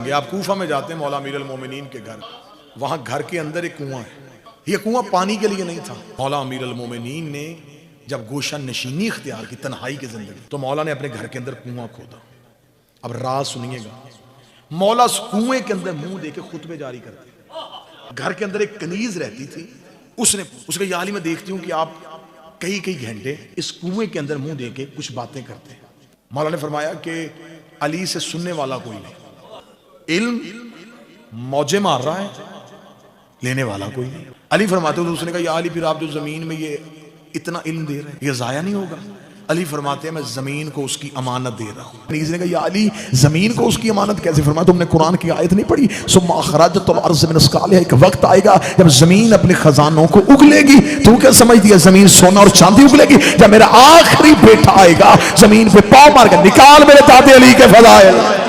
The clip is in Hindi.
आप कूफा में जाते हैं मौला अमीरुल मोमिनीन के घर, वहां घर के अंदर एक कुआं है। ये कुआं पानी के लिए नहीं था। मौला अमीरुल मोमिनीन ने जब गोशा नशीनी इख्तियार की तन्हाई की जिंदगी, तो मौला ने अपने घर के अंदर कुआं खोदा। अब राज सुनिएगा, मौला उस कुएं के अंदर मुंह देके खुतबे जारी करते। घर के अंदर एक कनीज रहती थी, उसके याली में देखती हूं कि आप कई कई घंटे इस कुएं के अंदर मुंह देके कुछ बातें करते हैं। मौला ने फरमाया कि अली से सुनने वाला कोई नहीं, इल्म मौजे मार रहा है, लेने वाला कोई नहीं। अली फरमाते हो, उसने कहा या अली, फिर आप जो जमीन में ये इतना इल्म दे रहे हैं, ये जाया नहीं होगा? अली फरमाते हैं मैं जमीन को उसकी अमानत दे रहा हूं। ने कहा या अली, जमीन को उसकी अमानत कैसे? फरमाया तुमने कुरान की आयत नहीं पढ़ी, सुम्मा अखरजतुल अर्ज़ मिन अस्कालिहा, एक वक्त आएगा जब जमीन अपने खजानों को उगलेगी। तू क्या समझती है जमीन सोना और चांदी उगलेगी? जब मेरा आखिरी बेटा आएगा जमीन पे पाँव मार कर निकाल मेरे दादे अली के फज़ाइल।